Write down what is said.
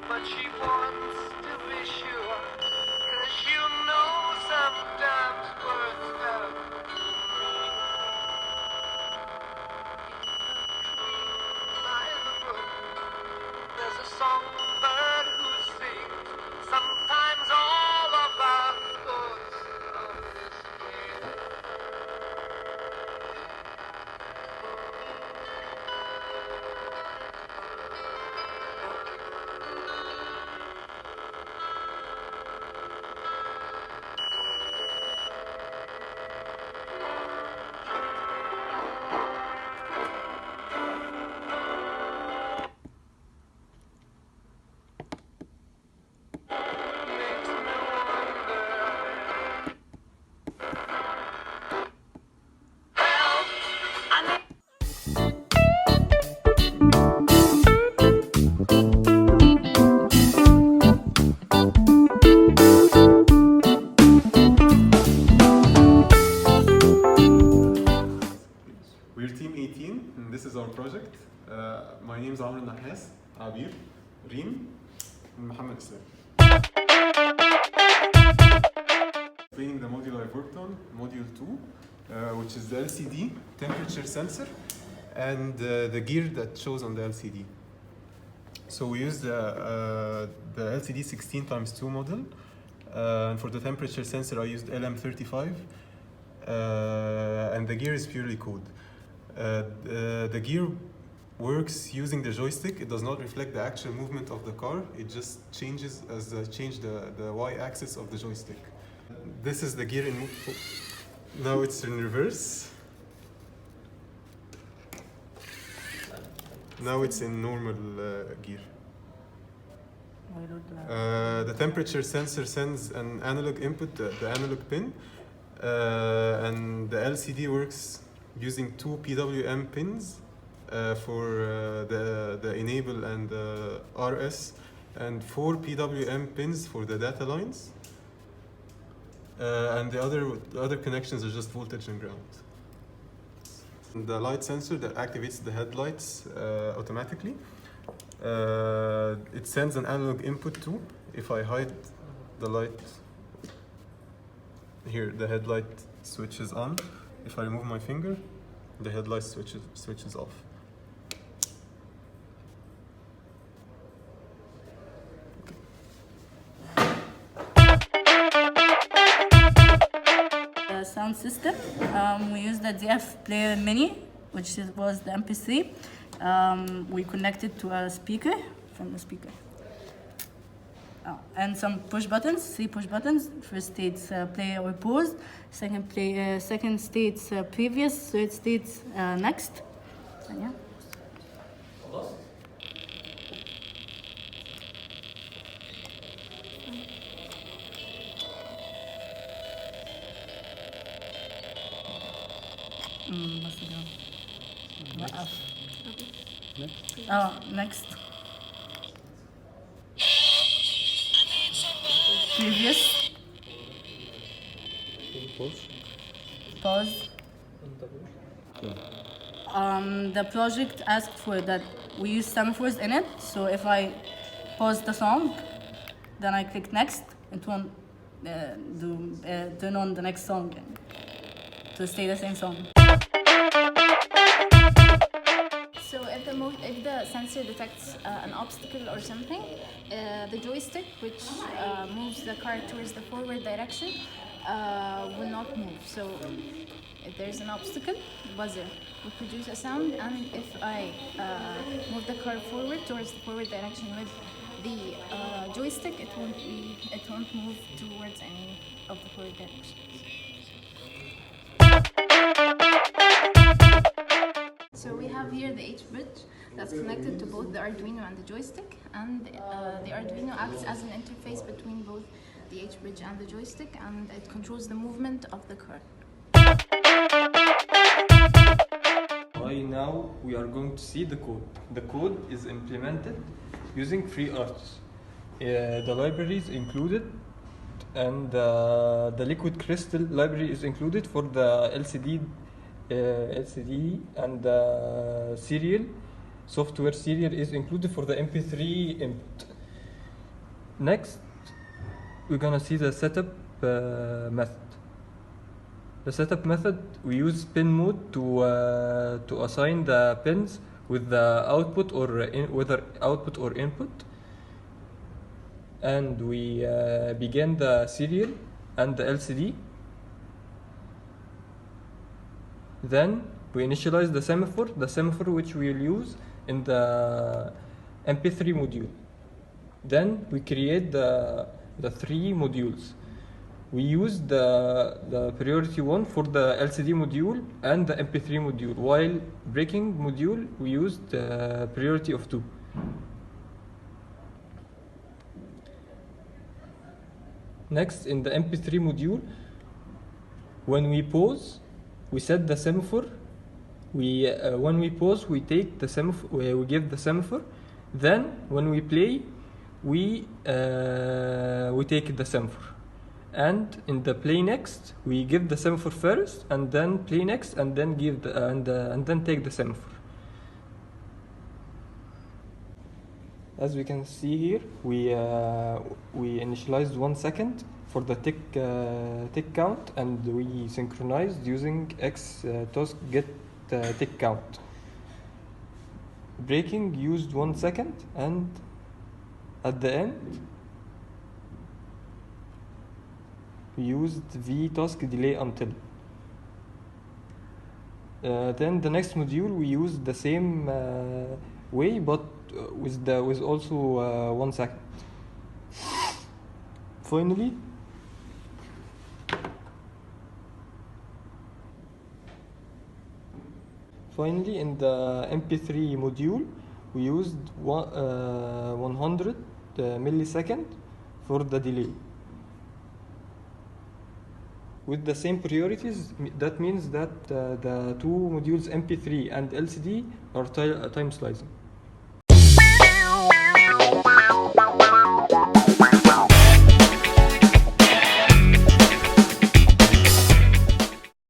But she wants to be sure, 'cause you know sometimes words have meaning. By the brook, there's a songbird who sings sometimes all of our thoughts of this year. We're Team 18, and this is our project. My name is AEH, Abir, Reem, and Mohammed Islam. Explaining the module I've worked on, module 2, which is the LCD temperature sensor and the gear that shows on the LCD. So we use the LCD 16x2 model, and for the temperature sensor I used LM35, and the gear is purely code. The gear works using the joystick. It does not reflect the actual movement of the car. It just changes as I change the y-axis of the joystick. This is the gear in now it's in reverse. Now it's in normal gear. The temperature sensor sends an analog input, the analog pin, and the LCD works using 2 PWM pins for the enable and the RS, and 4 PWM pins for the data lines, and the other connections are just voltage and ground. The light sensor that activates the headlights automatically. It sends an analog input too. If I hide the light here, the headlight switches on. If I remove my finger, the headlight switches off. The sound system, we used the DF Player Mini, which was the MP3. We connected to a speaker from the speaker. And some push buttons, 3 push buttons. First states play or pause. Second states previous. Third states next. And yeah. Next. Previous. Pause. The project asked for that we use semaphores in it, so if I pause the song, then I click next, it won't turn on the next song to stay the same song. So if the sensor detects an obstacle or something, the joystick, which moves the car towards the forward direction, will not move. So if there's an obstacle, buzzer will produce a sound, and if I move the car forward towards the forward direction with the joystick, it won't move towards any of the forward directions. have here the H bridge that's connected to both the Arduino and the joystick, and the Arduino acts as an interface between both the H bridge and the joystick, and it controls the movement of the car. Right now we are going to see the code. The code is implemented using FreeArch. The library is included, and the liquid crystal library is included for the LCD and the serial software serial is included for the MP3 input. Next, we're gonna see the setup method. The setup method, we use pin mode to assign the pins with the output or whether output or input, and we begin the serial and the LCD. Then we initialize the semaphore which we will use in the MP3 module. Then we create the three modules. We use the priority 1 for the LCD module and the MP3 module, while breaking module we used the priority of 2. Next, in the MP3 module, when we pause, we set the semaphore. When we pause, we take the semaphore. We give the semaphore. Then, when we play, we take the semaphore. And in the play next, we give the semaphore first, and then play next, and then give the and then take the semaphore. As we can see here, we initialized 1 second for the tick count, and we synchronized using Kafkaesque get tick count. Breaking used 1 second, and at the end we used vtask delay until. Then the next module we used the same way, but with also 1 second. Finally, in the MP3 module, we used 100 millisecond for the delay. With the same priorities, that means that the two modules MP3 and LCD are time slicing.